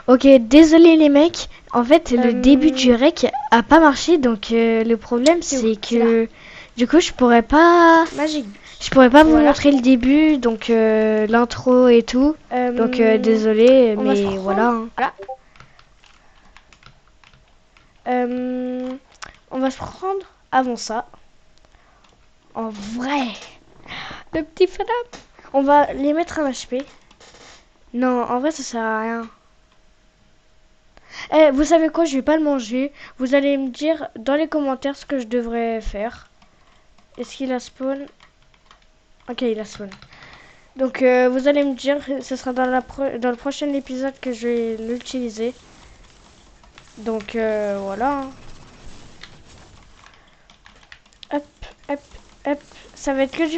Ok, désolé les mecs. En fait, le début du rec a pas marché, donc le problème c'est que du coup Magique. je pourrais pas vous Voilà. montrer le début, donc l'intro et tout. Donc désolé, on va se mais prendre- voilà. Hein. Voilà. On va se prendre avant ça. En vrai. Le petit FNAP. On va les mettre à HP. Non, en vrai, ça sert à rien. Eh, vous savez quoi? Je vais pas le manger. Vous allez me dire dans les commentaires ce que je devrais faire. Est-ce qu'il a spawn? Ok, il a spawn. Donc, vous allez me dire, ce sera dans le prochain épisode que je vais l'utiliser. Donc, voilà. Hein. Hop, hop, hop. Ça va être que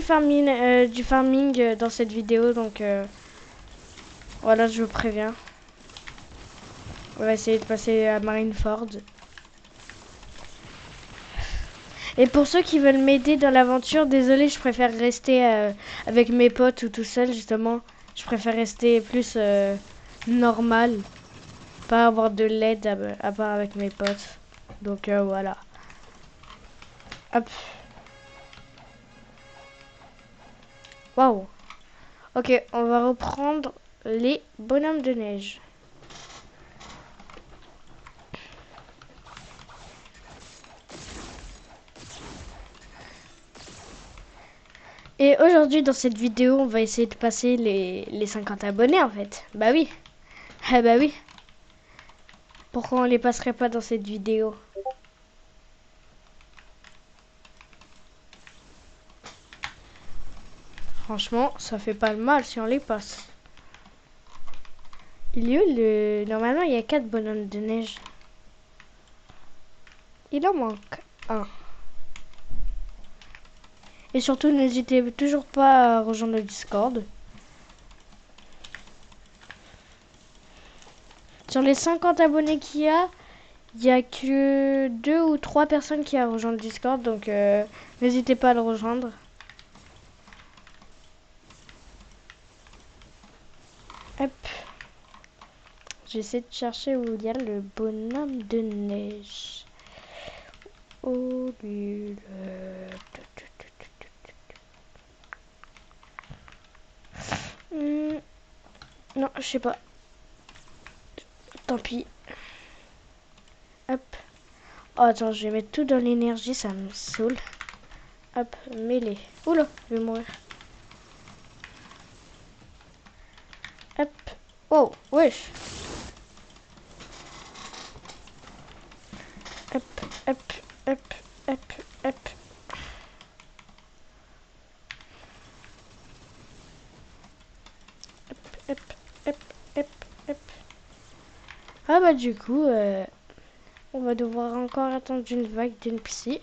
du farming dans cette vidéo. Donc, voilà, je vous préviens. On va essayer de passer à Marineford. Et pour ceux qui veulent m'aider dans l'aventure, désolé, je préfère rester avec mes potes ou tout seul, justement. Je préfère rester plus normal. Pas avoir de l'aide à part avec mes potes. Donc voilà. Hop. Waouh. Ok, on va reprendre les bonhommes de neige. Et aujourd'hui, dans cette vidéo, on va essayer de passer les 50 abonnés, en fait. Bah oui. Ah bah oui. Pourquoi on les passerait pas dans cette vidéo? Franchement, ça fait pas le mal si on les passe. Il y a eu le... Normalement, il y a 4 bonhommes de neige. Il en manque un. Et surtout, n'hésitez toujours pas à rejoindre le Discord. Sur les 50 abonnés qu'il y a que 2 ou 3 personnes qui ont rejoint le Discord. Donc, n'hésitez pas à le rejoindre. Hop. J'essaie de chercher où il y a le bonhomme de neige. Oh, nul. Non, je sais pas. Tant pis. Hop. Oh, attends, je vais mettre tout dans l'énergie, ça me saoule. Hop, mêlée. Oula, je vais mourir. Hop. Oh, wesh. Hop, hop, hop, hop, hop. Hop, hop, hop, hop. Ah bah du coup, on va devoir encore attendre une vague d'une psy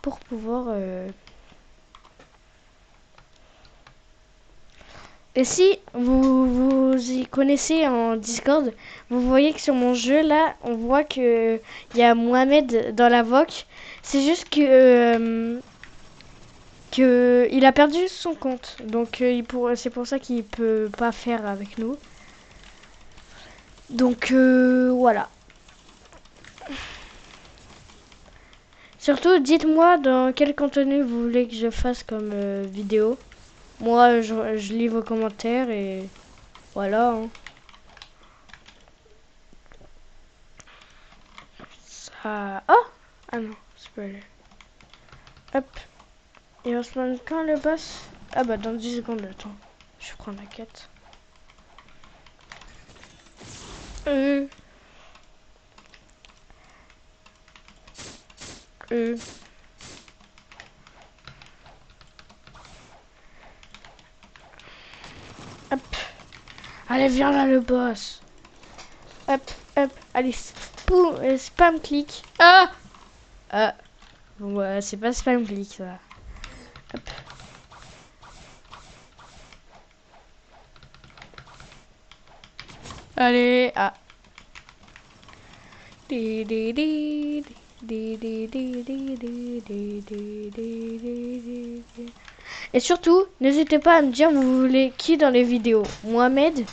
pour pouvoir... Et si vous y connaissez en Discord, vous voyez que sur mon jeu là, on voit que il y a Mohamed dans la VOC. C'est juste que il a perdu son compte, donc c'est pour ça qu'il peut pas faire avec nous. Donc voilà. Surtout, dites-moi dans quel contenu vous voulez que je fasse comme vidéo. Moi, je lis vos commentaires et voilà. Hein. Ça... Oh! Ah non, c'est pas lui. Hop. Et on se demande quand le boss? Ah bah dans 10 secondes, attends. Je prends la quête. Euh. Euh. Hop. Allez, viens là le boss. Hop, hop. Allez, spam clic. Ah! Ah. Bon bah c'est pas spam clic ça. Hop. Allez, ah. Et surtout, n'hésitez pas à me dire vous voulez qui dans les vidéos, Mohamed,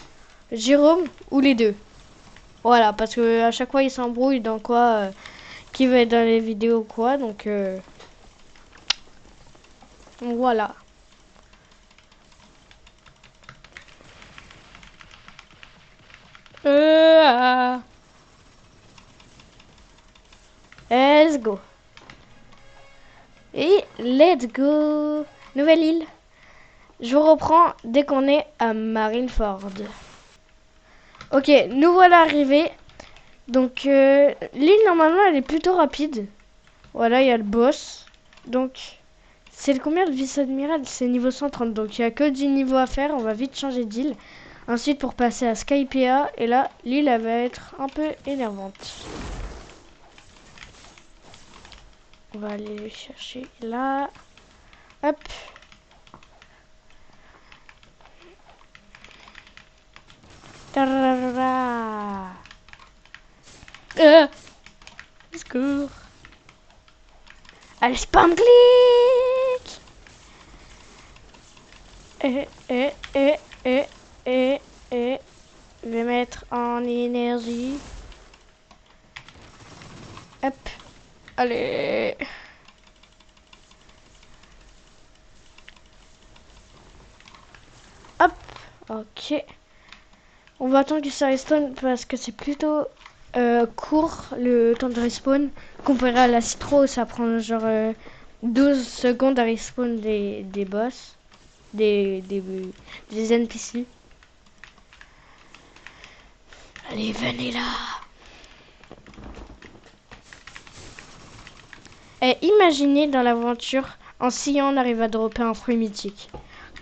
Jérôme ou les deux. Voilà, parce que à chaque fois, il s'embrouille dans quoi, qui va être dans les vidéos ou quoi, donc voilà. Ah. Let's go. Et let's go. Nouvelle île. Je vous reprends dès qu'on est à Marineford. Ok, nous voilà arrivés. Donc l'île normalement elle est plutôt rapide. Voilà, il y a le boss. Donc c'est le combien de vice-admiral? C'est niveau 130. Donc il n'y a que 10 niveaux à faire. On va vite changer d'île. Ensuite pour passer à Skypea. Et là l'île elle va être un peu énervante. On va aller le chercher là. Hop. Tarara. Secours. Allez, spam clic. Et. Je vais mettre en énergie. Hop. Allez. Hop. Ok. On va attendre que ça respawn parce que c'est plutôt court le temps de respawn. Comparé à la Citro, ça prend genre 12 secondes à respawn des boss. Des NPC. Allez, venez là. Et imaginez dans l'aventure, en sciant, on arrive à dropper un fruit mythique.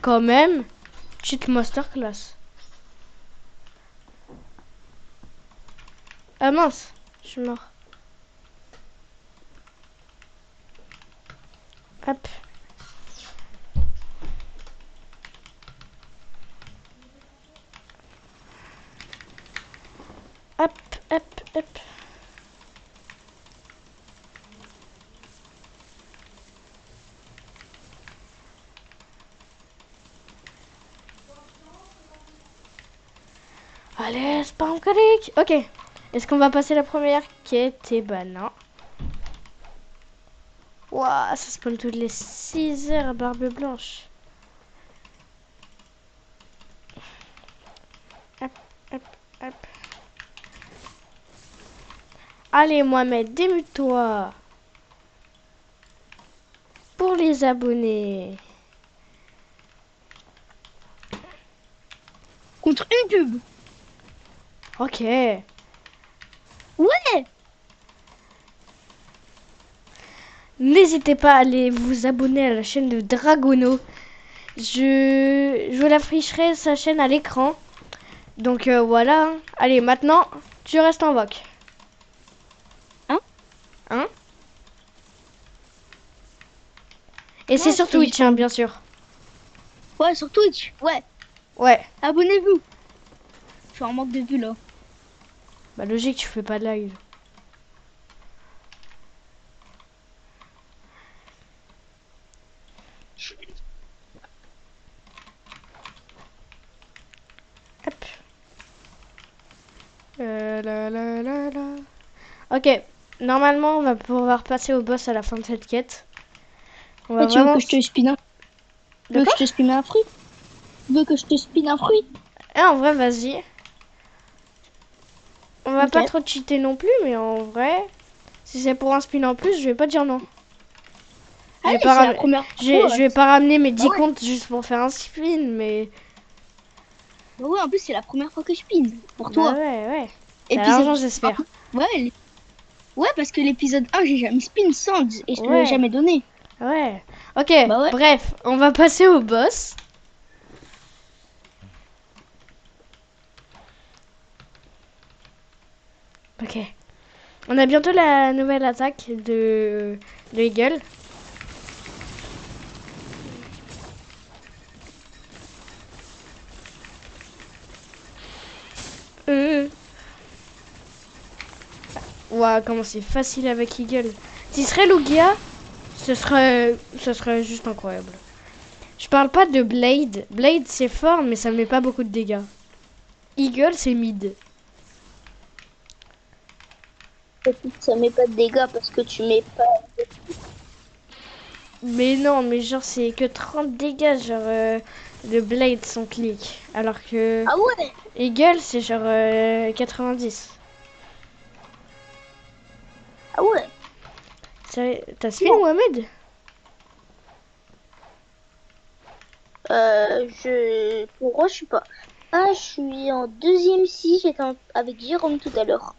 Quand même, petite masterclass. Ah mince, je suis mort. Hop. Hop, hop, hop. Allez, spam clic. Ok. Est-ce qu'on va passer la première quête? Eh ben non. Ouah, ça spawn toutes les 6 heures, barbe blanche. Hop, hop, hop. Allez, Mohamed, démute-toi. Pour les abonnés. Contre une pub. Ok. Ouais. N'hésitez pas à aller vous abonner à la chaîne de Dragono. Je vous l'afficherai sa chaîne à l'écran. Donc voilà. Allez, maintenant, tu restes en voc. Hein? Et c'est Ouais, sur c'est Twitch, juste hein, en- bien sûr. Ouais, sur Twitch. Ouais. Ouais. Abonnez-vous. Je suis en manque de vues là. Bah logique, tu fais pas de live. Hop. La. Ok. Normalement, on va pouvoir passer au boss à la fin de cette quête. On va Et tu veux vraiment... que je te spin un... Tu veux que je te spin un fruit? Tu veux que je te spin un fruit? Eh, en vrai, vas-y. On va Ok. pas trop cheater non plus, mais en vrai... Si c'est pour un spin en plus, je vais pas dire non. Je vais Allez, pas, c'est la première fois. je vais pas ramener mes 10 ouais. comptes juste pour faire un spin, mais... Bah ouais, en plus, c'est la première fois que je spin. Pour Bah toi. ouais. T'as Épisode l'argent, j'espère. 1. Ouais, ouais, parce que l'épisode 1, j'ai jamais spin sans et je te l'ai Ouais. jamais donné. Ouais. Ok, Bah ouais. bref, on va passer au boss. Ok. On a bientôt la nouvelle attaque de Eagle. Ouah, comment c'est facile avec Eagle. Si ce serait Lugia, ce serait juste incroyable. Je parle pas de Blade. Blade c'est fort, mais ça met pas beaucoup de dégâts. Eagle c'est mid. Ça met pas de dégâts parce que tu mets pas. Mais non, mais genre c'est que 30 dégâts, genre le Blade son clic. Alors que Ah ouais! Eagle c'est genre 90. Ah ouais! T'as suivi Non. Mohamed? Pour moi, je suis pas. Ah, je suis en deuxième si, avec Jérôme tout à l'heure.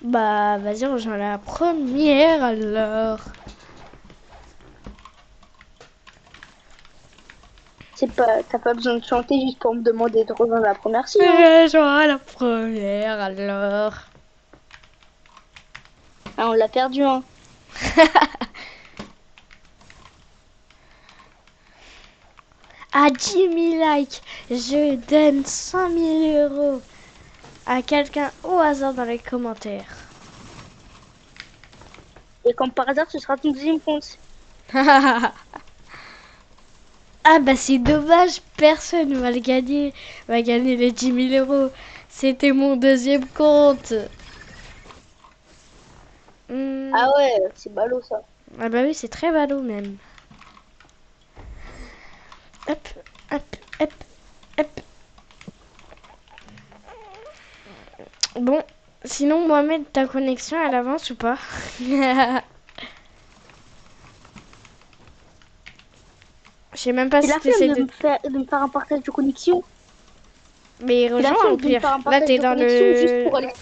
Bah vas-y, rejoins la première alors. T'as pas besoin de chanter juste pour me demander de rejoindre la première si, hein. Rejoins la première alors. Ah, on l'a perdu, hein. À 10 000 likes, je donne 100 000 euros à quelqu'un au hasard dans les commentaires. Et comme par hasard, ce sera ton deuxième compte. Ah bah c'est dommage, personne va gagner les 10 000 euros. C'était mon deuxième compte. Ah Hmm. ouais, c'est ballot ça. Ah bah oui, c'est très ballot même. Hop, hop, hop, hop. Bon, sinon Mohamed, ta connexion elle avance ou pas? Je sais même pas C'est si la flemme t'essaies de... de me faire un partage de connexion. Mais C'est la rejoins au flemme de me pire. faire un Là partage t'es de connexion juste pour aller.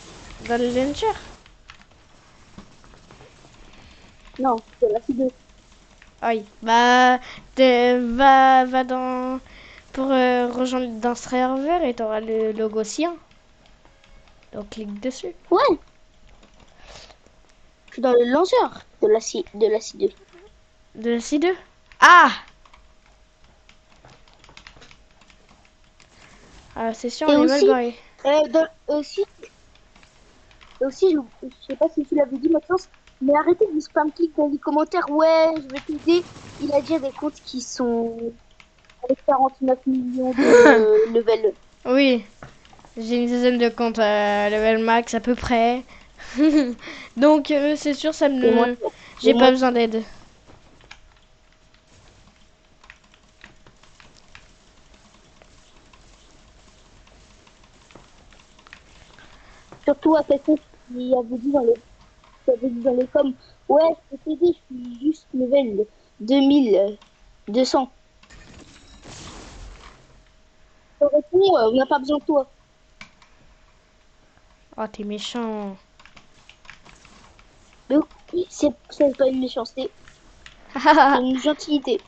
dans le launcher. Non, c'est la fille de. Oui. Bah va dans pour rejoindre dans ce serveur et t'auras le logo sien. Donc clique dessus. Ouais, je suis dans le lanceur de la C2. De la C2. Ah! Ah, c'est sûr, Et on est mal aussi, barré. aussi, je sais pas si tu l'avais dit, Maxence, mais arrêtez de spam click dans les commentaires. Ouais, je vais t'aider. Il a déjà des comptes qui sont avec 49 millions de level. Oui, j'ai une dizaine de comptes à level max à peu près. Donc c'est sûr, ça Et moi, me... et J'ai pas moi, besoin d'aide. surtout à quelqu'un qui avait dit qui avait dit dans les coms, ouais, je peux t'aider, je suis juste level 2200. Ça répond, on n'a pas besoin de toi. Oh, t'es méchant. Mais oui, c'est pas une méchanceté, c'est une gentilité.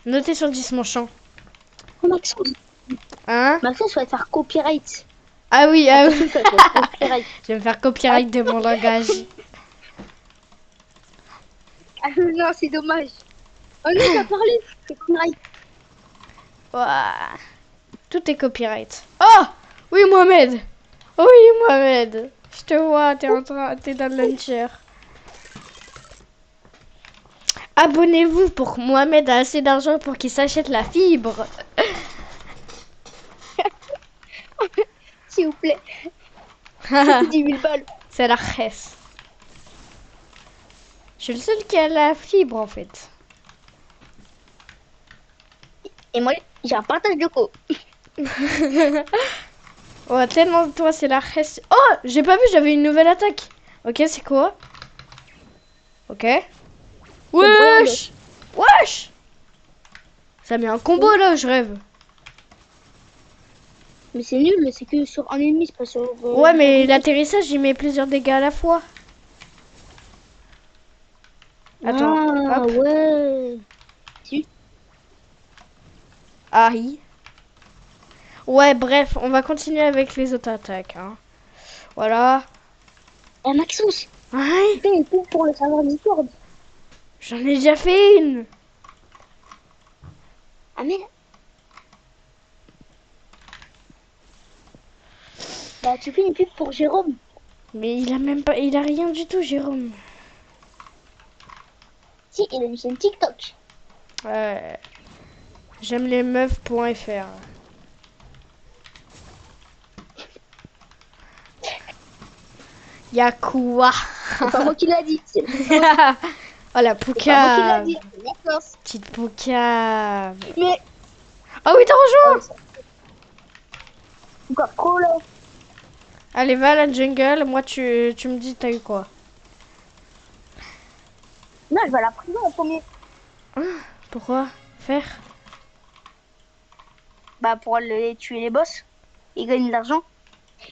Notez sur 10 mon chant. Oh, Maxence, Hein? Maxence va te faire copyright. Ah oui, ah oui. Attention, tu vas te faire copyright. Je vais me faire copyright de mon langage. Ah non, c'est dommage. Oh non, t'as parlé. C'est copyright. Ouah. Tout est copyright. Oh! Oui, Mohamed! Oui, Mohamed! Je te vois, t'es dans le launcher. Abonnez-vous pour que Mohamed a assez d'argent pour qu'il s'achète la fibre. S'il vous plaît. 10 000 balles. C'est la reste. Je suis le seul qui a la fibre en fait. Et moi, j'ai un partage de co. Oh, tellement de toi, c'est la reste. Oh, j'ai pas vu, j'avais une nouvelle attaque. Ok, c'est quoi? Ok. C'est bruyant, mais. Wesh! Wesh! Ça met un combo là, je rêve. Mais c'est nul, c'est que sur un ennemi, c'est pas sur. Ouais, mais beaucoup de- l'atterrissage, il met plusieurs dégâts à la fois. Attends, Ah, hop. ouais. Si. Aïe. Ouais, bref, on va continuer avec les autres attaques. Hein. Voilà. Eh, Maxence, Ouais, fais une pub pour le serveur Discord. j'en ai déjà fait une. Ah, mais. Bah, tu fais une pub pour Jérôme. Mais il a même pas, il a rien du tout, Jérôme. Si, il a une chaîne TikTok. J'aime les meufs.fr. Y'a quoi? C'est pas moi qui l'a dit. C'est Oh la pas moi qui l'a poucave. dit. D'accord. Petite poucave. Mais Ah oui, t'as rejoint. encore trop là. Allez, va à la jungle. Moi, tu me dis, t'as eu quoi? Non, je vais à la prison en premier. Pourquoi? Faire? Bah pour aller tuer les boss et gagner de l'argent.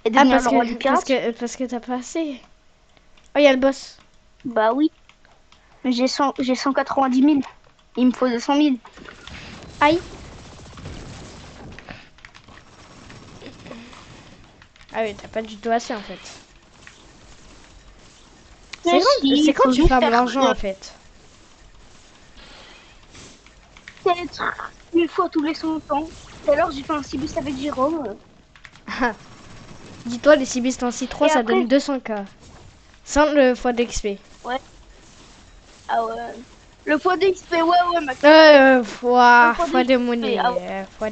Et devenir le roi des pirates. parce que t'as pas assez. Oh, il y a le boss. Bah oui. J'ai 190 000. Il me faut 200 000. Aïe. Ah oui, t'as pas du tout assez en fait. Mais si, C'est quand faut tu juste farmes faire l'argent ça. en fait. Peut-être une fois tous les 100 ans. Et alors j'ai fait un cibus avec Jérôme. Dis-toi, les 6 bistes en C3, Et ça après- donne 200k. Sans le fois d'XP. Ah ouais. Le fois d'XP, ouais, Max. Fois Le fois de monnaie. Ah Fois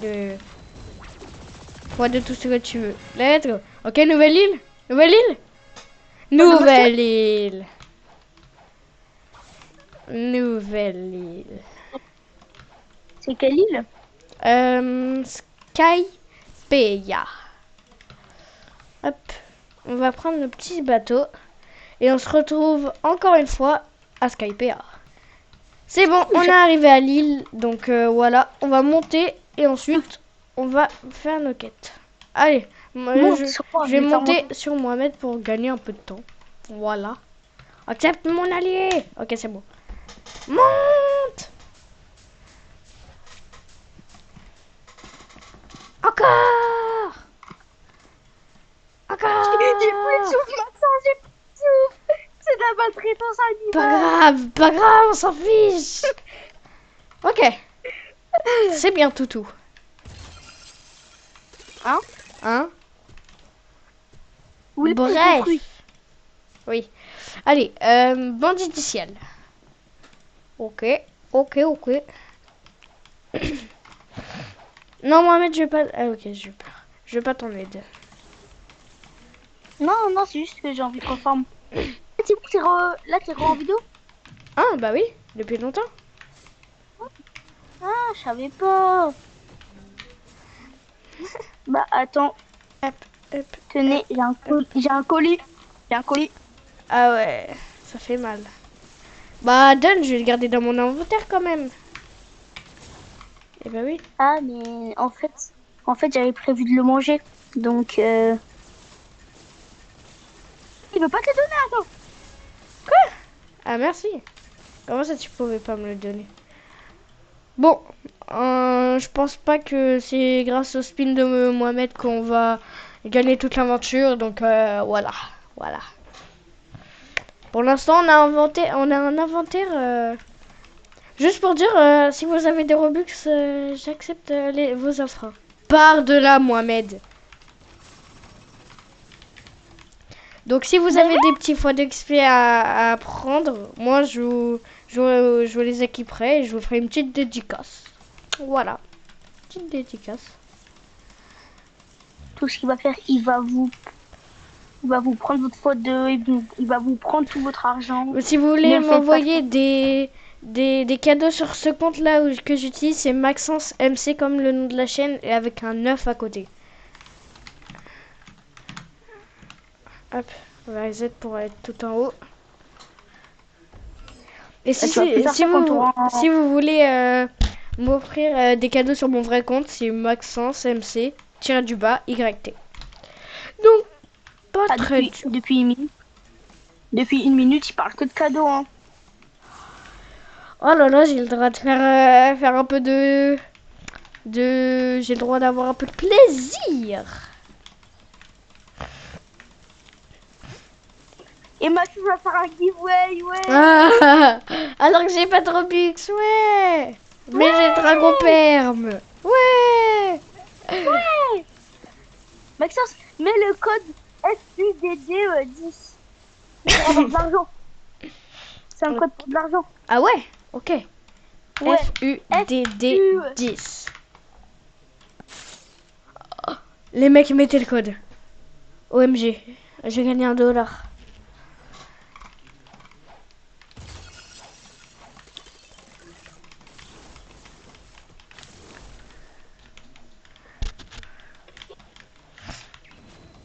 de tout ce que tu veux. Let's go. Ok, nouvelle île. Nouvelle île. Nouvelle île. Nouvelle île. C'est quelle île? Skypeia. Hop. On va prendre le petit bateau. Et on se retrouve encore une fois à Skypeia. C'est bon, on est arrivé à l'île. Donc voilà, on va monter. Et ensuite, on va faire nos quêtes. Allez, moi, je vais monter sur Mohamed pour gagner un peu de temps. Voilà. Accepte mon allié. Ok, c'est bon. Monte. Encore. Encore. J'ai plus de souffle, Maxence, j'ai plus de souffle. C'est de la maltraitance animale. Pas grave, on s'en fiche. Ok. C'est bien, toutou. Hein? Vous l'avez Bref. compris. Oui. Allez, bandit du ciel. Ok. Non, Mohamed, je vais pas... Ah, ok, je vais pas t'en aider. Non, c'est juste que j'ai envie qu'on forme. Là, t'es en vidéo? Ah, bah oui, depuis longtemps. Ah, je savais pas. Bah, attends. Hop. Tenez, j'ai un colis. Ah ouais, ça fait mal. Bah, donne, je vais le garder dans mon inventaire quand même. Eh bah oui. Ah, mais en fait, j'avais prévu de le manger. Donc, il veut pas te le donner, attends. Ah, merci. Comment ça, tu pouvais pas me le donner? Bon, je pense pas que c'est grâce au spin de Mohamed qu'on va gagner toute l'aventure. Donc, voilà. Pour l'instant, on a un inventaire. Juste pour dire, si vous avez des Robux, j'accepte vos offres. Par de là, Mohamed. Donc, si vous avez des petits fois d'XP à prendre, moi, je vous les équiperai et je vous ferai une petite dédicace. Voilà. Petite dédicace. Tout ce qu'il va faire, il va vous prendre votre faute il va vous prendre tout votre argent. Si vous voulez Ne faites pas m'envoyer des cadeaux sur ce compte-là que j'utilise, c'est Maxence MC comme le nom de la chaîne et avec un 9 à côté. Hop, on va reset pour être tout en haut. Et si vous voulez m'offrir des cadeaux sur mon vrai compte, c'est Maxence MC _YT. Donc, pas très dur. Depuis une minute, il parle que de cadeaux, hein. Oh là là, j'ai le droit de faire un peu j'ai le droit d'avoir un peu de plaisir. Et Maxime va faire un giveaway, ouais. Ah, alors que j'ai pas de Robux, ouais. Mais j'ai Dragon Perme. Ouais. Maxence, mets le code FUDD 10. Pour avoir de l'argent. C'est un code pour de l'argent. Ah ouais, ok. Ouais. FUDD 10. Oh, les mecs, mettez le code. OMG, j'ai gagné $1.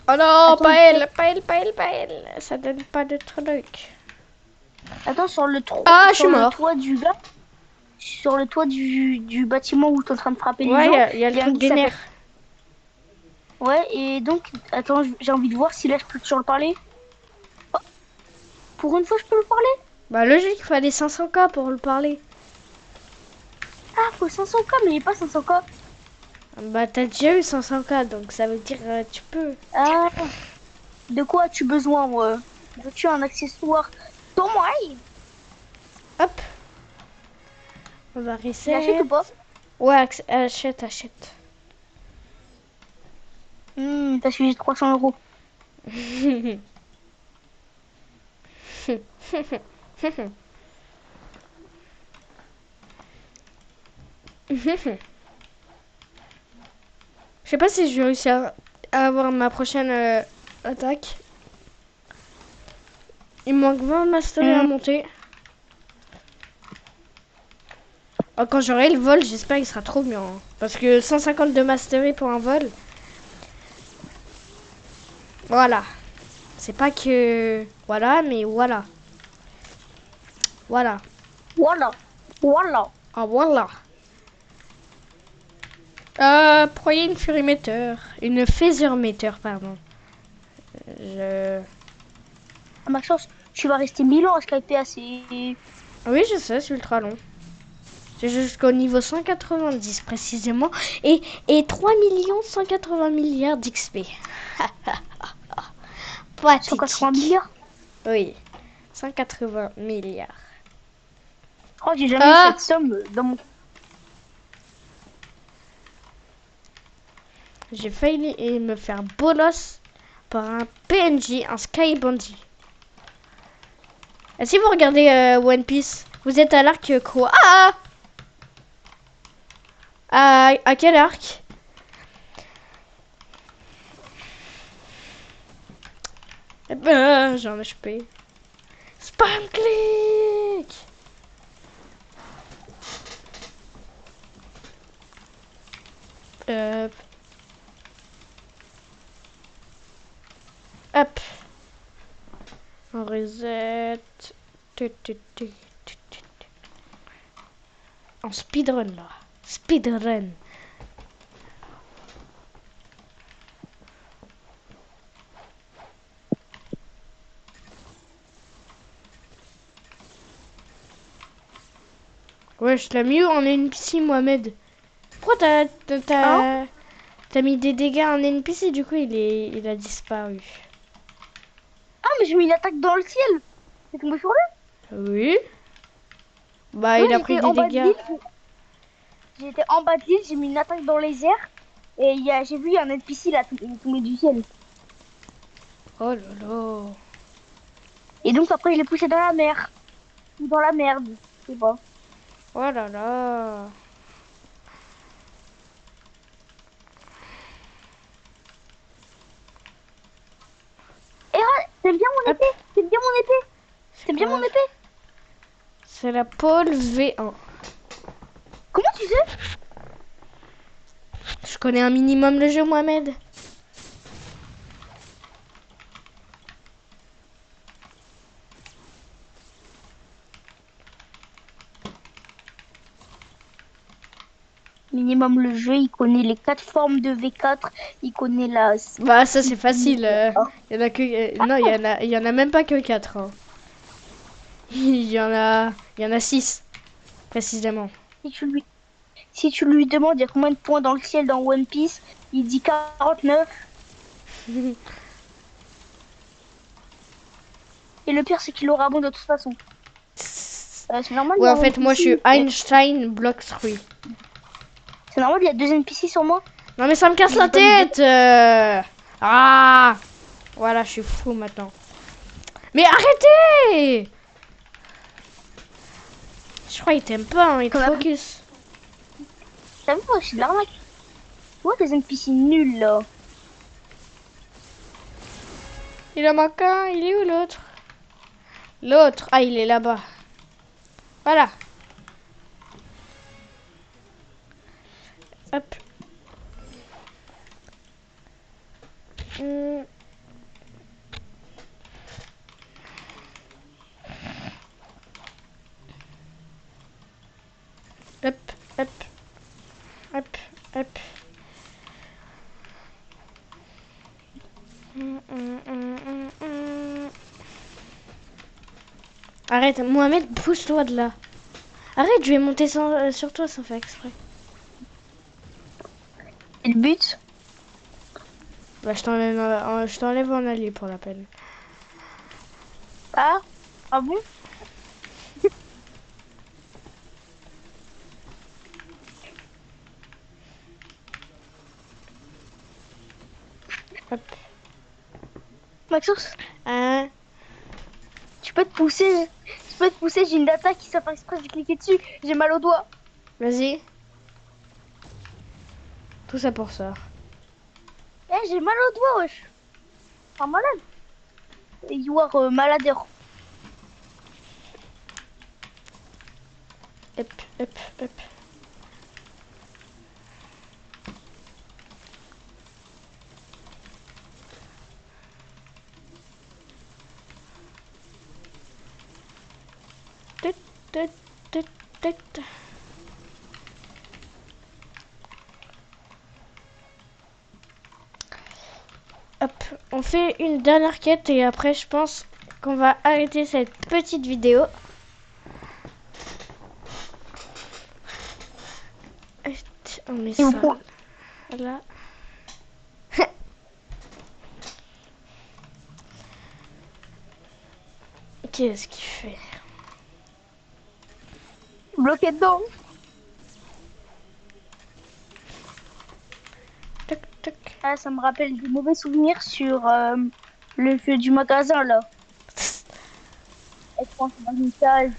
Oh non, Attends, pas elle, pas elle, pas elle, pas elle. Ça donne pas de truc. Attends, sur le Ah, je sur suis le mort. toit du gars, sur le toit du bâtiment où tu es en train de frapper les Ouais, gens, il y a le il y a un truc qui des s'appelle. nerfs. Ouais, et donc, attends, j'ai envie de voir si là je peux toujours le parler. Oh, pour une fois, je peux le parler. Bah logique, il fallait 500K pour le parler. Ah, faut 500K, mais il est pas 500K. Bah t'as déjà eu 500K, donc ça veut dire tu peux. Ah, de quoi as-tu besoin, moi? Veux-tu un accessoire? Toi, Hop, on va il achète reset. ou pas? Ouais, achète, achète. T'as suivi 300 €. Je sais pas si je vais réussir à avoir ma prochaine attaque. Il me manque 20 masteries à monter. Oh, quand j'aurai le vol, j'espère qu'il sera trop bien. Hein. Parce que 152 masteries pour un vol. Voilà. C'est pas que... Voilà, mais voilà. Voilà. Voilà, voilà. Ah, voilà. Pourquoi il y a une furimeter? Une phasermeter, pardon. À ma chance, tu vas rester 1000 ans à Skype assez. Oui, je sais, c'est ultra long. C'est jusqu'au niveau 190 précisément. Et 3 180 milliards d'XP. 180 milliards. Oui. 180 milliards. Je crois que j'ai jamais eu cette somme dans mon. J'ai failli me faire bolos par un PNJ, un Sky Bandit. Et si vous regardez One Piece, vous êtes à l'arc quoi? À quel arc? Eh ben, j'ai un HP. Spam click. Hop. On reset. En speedrun là. Speedrun. Ouais, je l'ai mis en NPC, Mohamed. Pourquoi t'as mis des dégâts en NPC, du coup il a disparu. Ah, mais j'ai mis une attaque dans le ciel. C'est tombé sur lui. Oui. Bah Ouais, il a pris j'étais des en bas de dégâts. l'île. J'étais en bas de l'île, j'ai mis une attaque dans les airs. Et j'ai vu un NPC là, il est tombé du ciel. Oh là là. Et donc après, je l'ai poussé dans la mer. Ou dans la merde. Je sais pas. Oh là là. Et t'aimes bien mon épée? T'aimes bien mon épée? T'aimes bien mon épée? C'est la pôle V1. Comment tu sais? Je connais un minimum le jeu, Mohamed. Minimum le jeu, il connaît les 4 formes de V4, il connaît la. Bah ça c'est facile. Il y en a que non, il y en a même pas que 4. Hein. Il y en a 6 précisément. Si tu lui demandes il y a combien de points dans le ciel dans One Piece, il dit 49. Et le pire c'est qu'il aura bon de toute façon. C'est normal. Ouais, en fait moi je suis Einstein Block 3. C'est normal, il y a 2 NPC sur moi. Non mais ça me casse la tête. Ah. Voilà, je suis fou maintenant. Mais arrêtez! Je crois qu'il t'aime pas, hein, il te Comme focus. T'as vu, moi, je suis de l'arnaque. Ouais, t'es une piscine nulle, là. Il en manque un, il est où l'autre? L'autre, ah il est là-bas. Voilà. Hop. Hum. Hop, hop. Hop, hop. Arrête, Mohamed, pousse-toi de là. Arrête, je vais monter sur toi sans faire exprès. Et le but? Bah, je t'enlève en allié pour la peine. Ah? Ah bon? Hop. Maxence, Hein? tu peux te pousser. Tu peux te pousser, j'ai une data qui s'est fait exprès, j'ai cliqué dessus. J'ai mal au doigt. Vas-y. Tout ça pour ça. Eh, j'ai mal au doigt, wesh. Enfin, malade. Et you are malade. Hop, hop, hop. Tut, tut, tut, tut. Hop, on fait une dernière quête et après je pense qu'on va arrêter cette petite vidéo. On met ça là. Qu'est-ce qu'il fait? Bloqué dedans. Toc, toc. Ah, ça me rappelle des mauvais souvenirs sur le jeu du magasin, là. Et je pense dans une cage.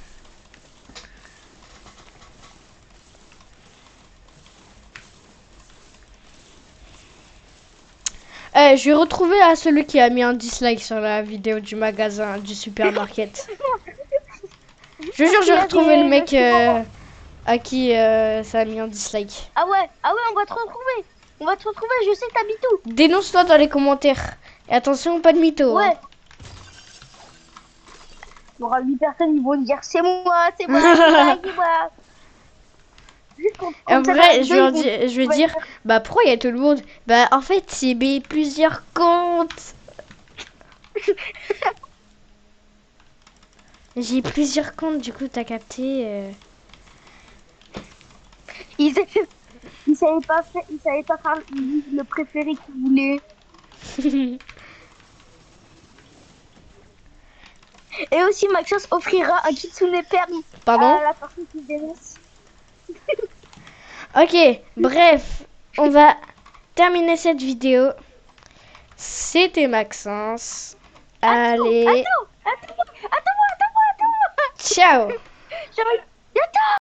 Je vais retrouver à celui qui a mis un dislike sur la vidéo du magasin du supermarket. Je jure, j'ai retrouvé le mec à qui ça a mis un dislike. Ah ouais, on va te retrouver. On va te retrouver, je sais que t'habites où. Dénonce-toi dans les commentaires. Et attention, pas de mytho. Ouais. Hein. Il y aura 8 personnes, ils vont dire c'est moi, c'est moi. En vrai, je vais dire, bah pourquoi il y a tout le monde? Bah en fait, c'est plusieurs comptes. J'ai plusieurs comptes, du coup, t'as capté. Ils savaient pas faire le préféré qu'ils voulaient. Et aussi, Maxence offrira un kitsune perm Pardon? à la personne qui dénonce. Ok, bref, on va terminer cette vidéo. C'était Maxence. Allez. Attends. Ciao. Attends.